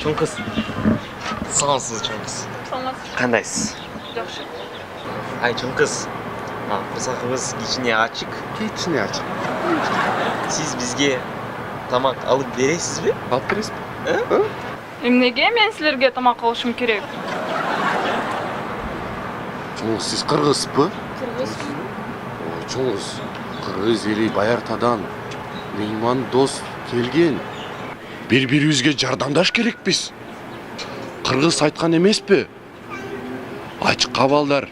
Чоң кыз. Саламсыз чоң кыз. Саламатсыз. Кандайсыз? Жакшы. Чоң кыз. Курсагыбыз кичине ачык. Кичине ачык. Сиз бизге тамак алып бересизби? Алып бересизби? Эмнеге мен силерге тамак алышым керек? Чоң, сиз кыргызбы? Кыргыз. Чоң, кыргыз эли Баяртадан мейман дос келген. Бири-бирибизге жардамдаш керекпиз. Кыргыз айткан эмеспи? Ач кабалдар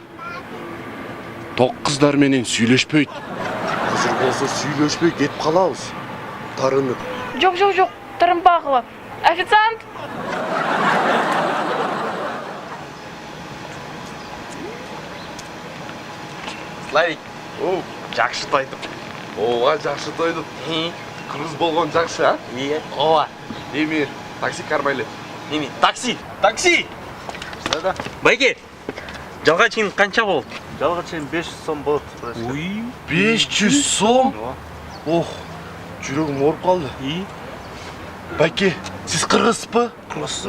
ток кыздар менен сүйлөшпөйт. Азыр болсо сүйлөшпөй кетип калабыз. Тарынып. Жок, тарынбагыла. Официант! Славик. Жакшы тойдук. Ооба, жакшы тойдук. Кыргыз болгон жакшы, а? Ооба. Эми такси кармайлы. Эми такси. Байке. Жалга чейин канча болот? Жалга чейин 500 сом болот. 500 сом? Ох, жүрөгүм ооруп калды. Байке, сиз кыргызбы? Кыргыз.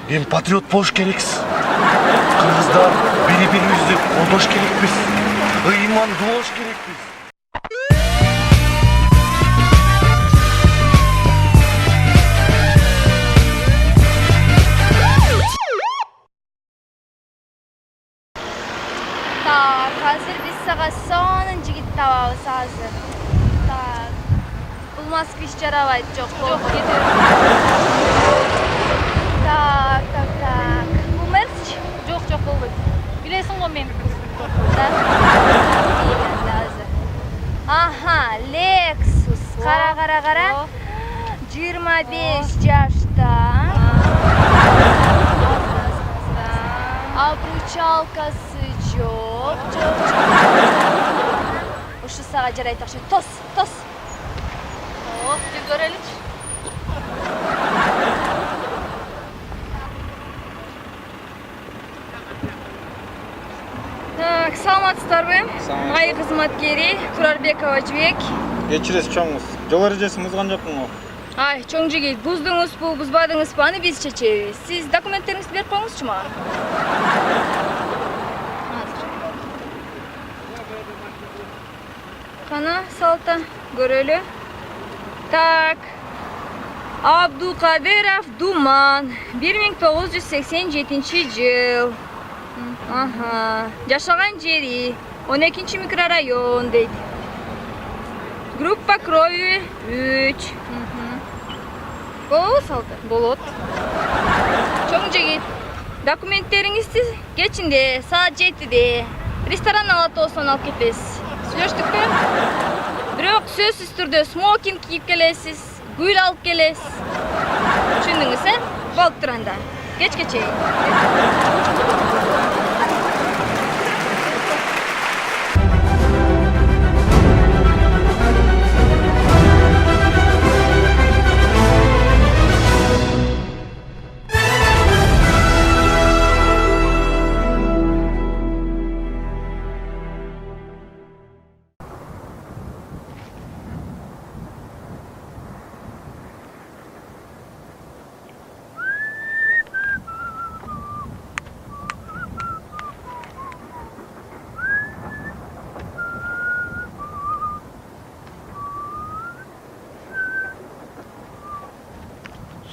Эми патриот болуш керексиз. Кыргыздар бири-бирибизди колдош керекпиз. Ыймандуу болуш керекпиз. Так, hazır biz sağa sonun jigit tababız hazır. Так. Бул москвич жарабайт, жок. Жок, кетер. Так. Бул мерч? Жок, болбойт. Билесиң го мен. Так. Aha, Lexus. Кара. 25 жашта. Обручалкасы жок. Ушу сага жарайт акча. Тос. Бир көрөлүчү. Так, саламатсыздарбы? Ай кызматкери Турарбекова Жибек. Кечиресиз чоңуз. Жол эрежесин бузган жокмун го. Ай, чоң жигит, буздуңузбу, бузбадыңызбы, аны биз чечебиз. Сиз документтериңизди берип коюңузчу мага. Кана, салта, көрөлү. Так. Абдукадыров Думан, 1987 жыл. Жашаган жери 12 микрорайон дейт. Группа крови 3. Болобу салта? Болот. Чоң жигит, документтериңизди кечинде, саат 7-де ресторан алатоосунан алып кетесиз. Сүйлөштүкпү? Бирок сөзсүз түрдө смокинг кийип келесиз, гүл алып келесиз. Түшүндүңүз, Болуп туранда. Кечке чейин.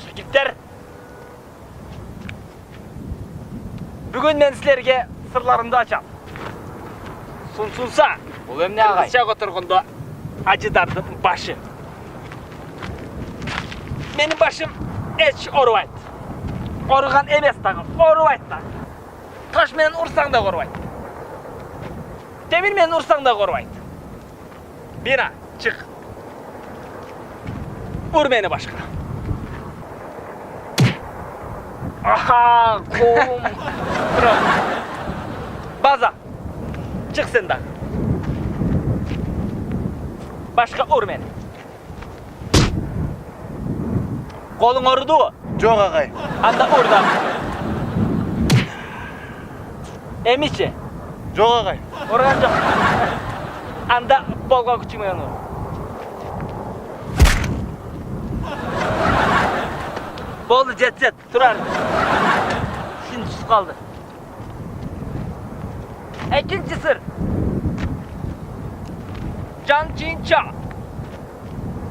Жигиттер, бүгін мен сілерге сырларымды ачам. Сунсунса, Бул эмне агай? кыргызча которгондо ажыдардын башы. Менин башым эч оорубайт. Ооруган эмес дагы, оорубайт да. Таш менен урсаң да оорубайт. Темир менен урсаң да оорубайт. Бина, чык. Ур мени башка. Аха, колум. Тура. База. Чык сен да. Башка ур мени. Колуң оорудубу? Жок агай. Анда ур да. Эмичи? Жок агай. Урган жок. Анда болгон күчүң менен ур. Boldu jet. Turar. Üçüncüsü kaldı. İkinci sır.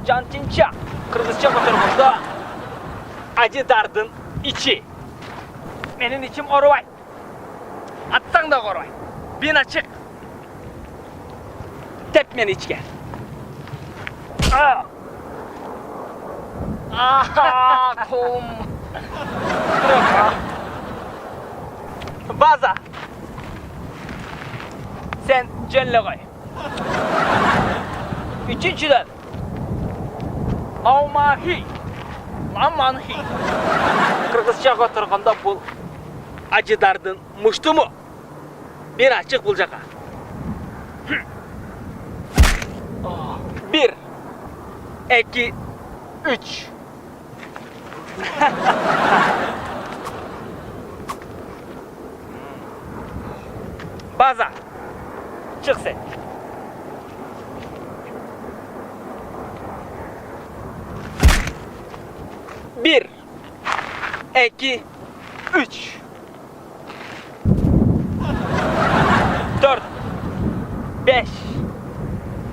Cantinça. Kırgızca oturumunda acı dardın içi. Benim içim orvay. Atsan da orvay. Bin açık. Tepmeni içke. Kum. Baza. Sen celle koy. Üçüncüden. Aumahi. Lamanhi. Kırgızca oturganda bu acı dardın muştu mu? Bir açık bulacak ha. Bir. 2 3. Baza. Çık sen. Bir. 2 3. 4 5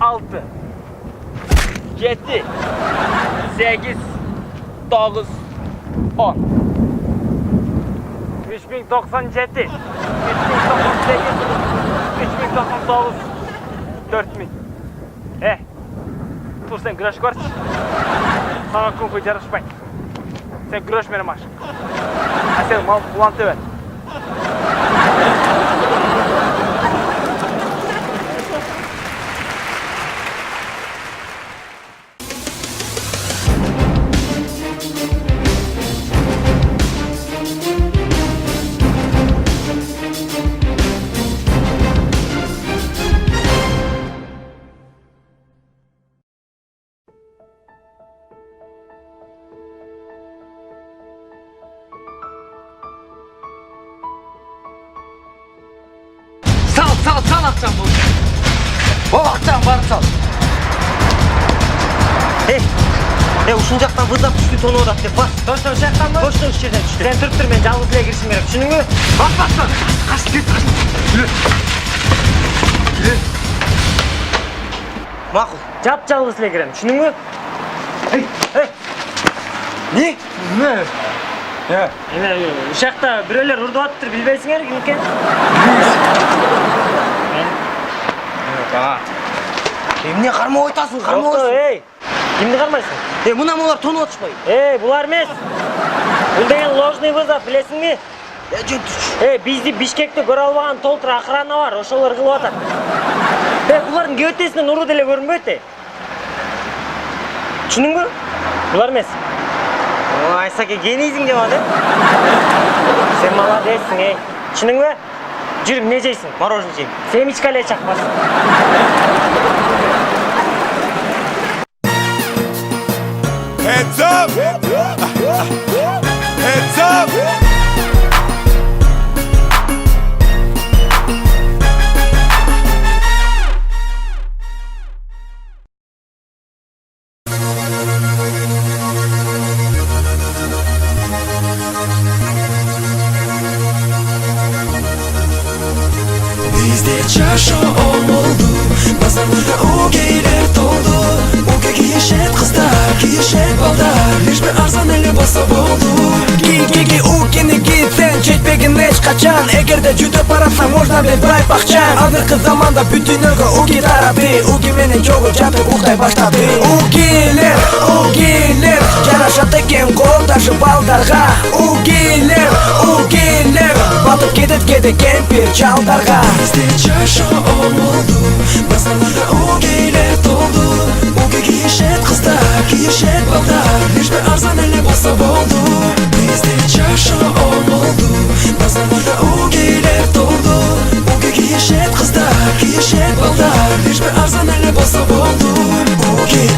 6 7 8 9 10 3097 3098 3099 4000 dur sen güreş görç. Sana kung fu yarışmayın. Sen güreş benim aşk. Sen bulantı ver. Sal atacağım bunu. Bol atacağım barı sal. Ушунжактан вызов түштү, тону орат деп бас. Тоштон жактанбы? Тоштон иш жерден түштү. Сен туруп тур, мен жалгыз эле киришим керек, түшүнүңбү? Bas. Kaç git. Макул. Жап жалгыз эле кирем, түшүнүңбү? Не? Эме ушакта бирөөлөр урдуп атыптыр, билбейсиңер ким экен? Эмне кармап айтасың, кармап Жокто, атасың. кимди кармайсың? Мына булар тонуп атышпайбы? Булар эмес. Бул деген ложный вызов, билесиңби? Жөнтүч. Бизди Бишкекте көрө албаган толтур охрана бар, ошолор кылып атат. Булардын кебетесинен уруу деле көрүнбөйт. Түшүнүңбү? Булар эмес. Айсаке генийсиң деп атат. Сен молодецсиң, Түшүнүңбү? Жүр, эмне жейсиң? Мороженое жейм. Семечка эле чакпас. Heads up! Heads up! Bizde çarşı oldu, pazarlarda o geyler doldu. O giyişet kızlar, giyişet baldar, hiçbir arzan eli basa oldu. Giy o giyini sen çekmegin hiç kaçan. Eğer de juda parasan, можно bezbay bakçan. Azırkı zamanda bütün ölgü o giy taradı. O giymenin çoğu çatıp uğday başladı. O giyler, yaraşat eken koldaşı baldarga. O giyler, batıp kedet kempir çaldarga. Bizde çarşı oldu, pazarlarda o geyler doldu. O giyişet kızlar, giyişet baldar, hiçbir arzan ele basa oldu. Bizde çarşı oldu, pazarlarda o geyler doldu. O giyişet kızlar, giyişet baldar, hiçbir arzan ele basa oldu. O giy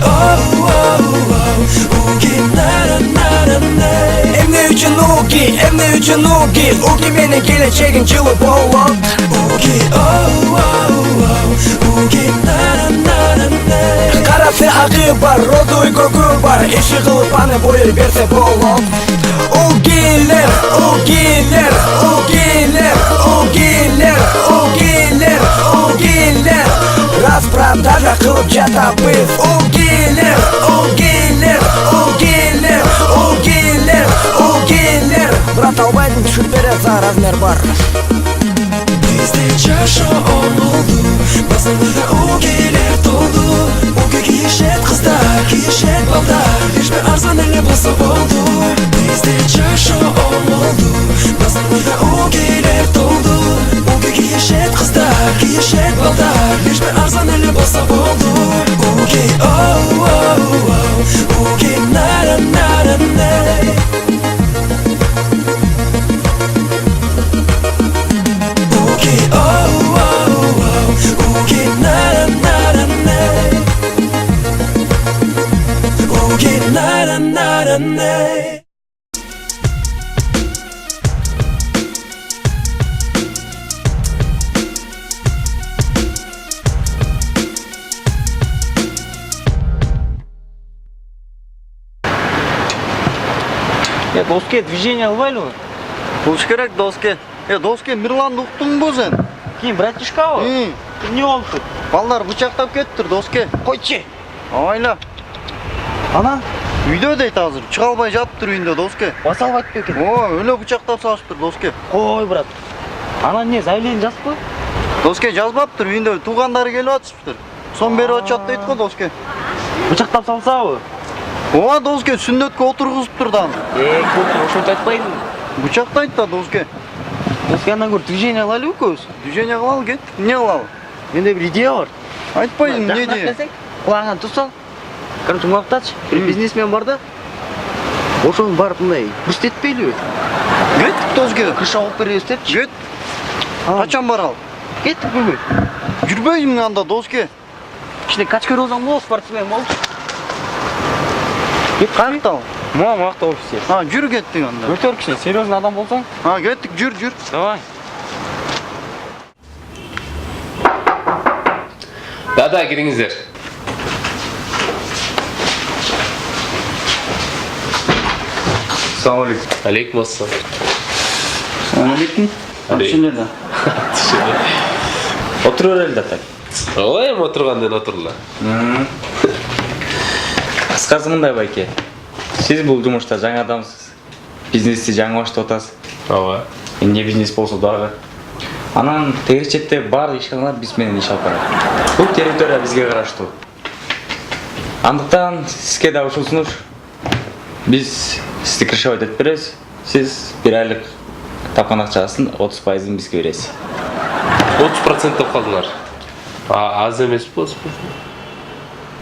o giy Emne üçün o giy beni geleceğin çılı boğulur. O giy Karası ağı var, rodu gogu var, eşi kılıp anı boyu berse boğulur. geller, o geller, o geller, o geller, o geller, o geller. Распродажа qilib жатабыз. O geller, o geller, o geller, o geller, o geller. Брат албайдың түшүп берет размер бар. Bizde çarşı oldu, bazılarda o gelir doldu. O giyişet kızlar, giyişet ballar, hiçbir arzan ele basıp oldu. Bizde çarşı oldu, bazılarda o gelir doldu. O giyişet kızlar, giyişet ballar, hiçbir arzan ele basıp oldu. O gey oh oh oh, o gey nara nara nara. Oh oh oh, okay nara nara nara. Okay nara nara nara. Доске, движение албайлы? Болуш керек, доске. Доске, Мирланды уктуңбу сен? Кийин братишкабы? Эмне болуптур? Балдар бычактап кетиптир, доске. Койчу. Ойла. Анан Үйдө дейт азыр. Чыга албай жатыптыр үйүндө, доске. баса албайт бекен. Өлө бычактап салыштыр, доске. Кой, брат. Анан не, заявление жазбы? Доске жазбаптыр, үйүндө туугандары келип атышыптыр. Сом берип атышат дейт го, доске. Бычактап салсабы? Ооба, доске, сүннөткө отургузуптур да. Көп ошонтип айтпайдың. Бычактайт да, доске. Доске, андан көрүп движение алайлы экөөбүз? Движение кылалы, кеттик. Эмне кылалы? Менде бир идея бар. Айтпайсың, эмне идея? Кулағыңа тусал. Короче, муктач, бир бизнесмен бар да. Ошону барып мындай көрсөтпөйлүбү? Кеттик, доске. Крыша алып беребиз депчи. Кет. Качан баралы? Кеттик бүгүн. Жүрбөйсүң анда, доске. Кичине качка болсоң болот, спортсмен болчу. Кет, кантал. Макта офисе. Жүрү кеттик анда. Көтөр кичине серьезный адам болсоң. Кеттик, жүр. Давай. Да, кириңиздер. Салам алейкум. Алейкум ассалам. Салам алейкум. Алейкум. Отур эле да так. Ой, эми отурганден отурла. Кыскасы мындай байке. Сиз бул жумушта жаңы адамсыз. Бизнести жаңы баштап атасыз. Ооба. Эмне бизнес болсо дагы. Анан тегер четте баардык ишканалар биз менен иш алып барат. Бул территория бизге караштуу. Андыктан сизге да ушул сунуш. Биз сизди крышевать этип беребиз. Сиз бир айлык тапкан акчасын 30%ын бизге бересиз. 30% деп калдыңар. Аз эмес болсо.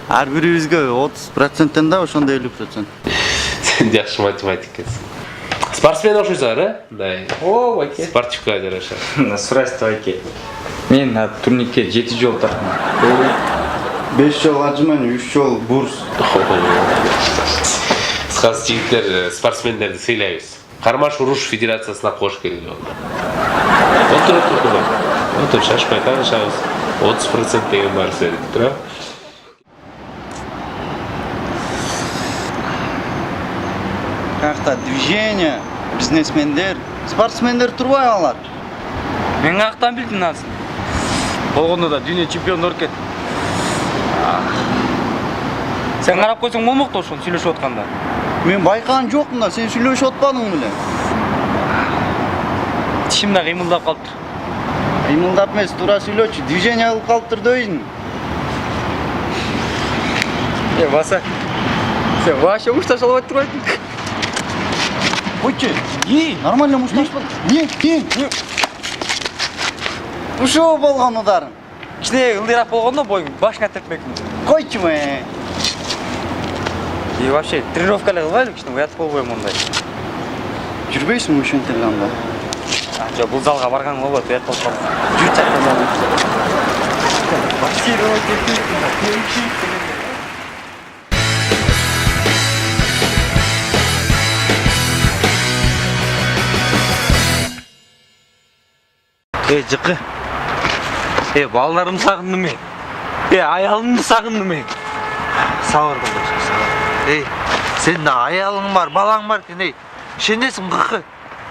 Ар бирибизге 30%тен да ошондой 50%. Сен жакшы математик экенсиң. Спортсмен окшойсуңар, Мындай. О, байке. Спортивка жараша. Сурайсыз байке. Мен турникке 7 жолу тарттым. 5 жол ажымен, 3 жол бурс. Кыскасы жигиттер спортсмендерди сыйлайбыз. Кармаш уруш федерациясына кош келгиле болду. Отур, шашпай таанышабыз. 30% деген бар сен, тура? Какта движение, бизнесмендер, спортсмендер турбай алат. Мен каяктан билдим азыр? Болгондо да дүйнө чемпиондор экен. Сен карап койсоң болмок да ошону сүйлөшүп атканда. Мен байкаган жокмун да, сен сүйлөшүп атпадың беле? Тишим да кыймылдап калыптыр. Кыймылдап эмес, туура сүйлөчү, движение кылып калыптыр дейсиң. Баса. Сен вообще мушташ албай турбайсың. Койчу. Нормально мушташ бол. Не. Ушул болгон ударың. Кичине ылдыйраак болгондо боюң башыңа тепмекмин. Койчу мен. И вообще тренировка эле кылбайлы, кичине уят болбойм мондай. Жүрбөйсүңбү ошентип анда? Жок, бул залга барганым болбойт, уят болуп калды. Жүр чакта. Жыкы. Балдарымды сагындым мен. Аялымды сагындым мен. Сабыр бол. Сен да аялың бар, балаң бар екен, Şendesin kıkı.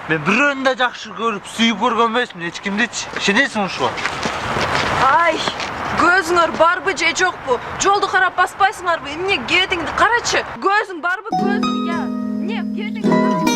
Ben bir önde jakşı görüp suyup görgön emasmın hiç kimdiç. Şendesin uşuğa. Ay, gözüңөр barбы же жокпу? Жолду карап баспайсыңарбы? Эмне кебетиңди карачы. Көзүң барбы, көзүң я. Не, кебетиңди карачы.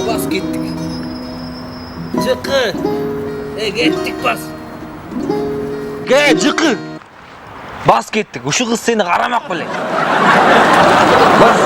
Bas gittik. Çıkı. Gittik bas. Gel cıkı. Bas gittik. Uşu kız seni karamak bile. Bas.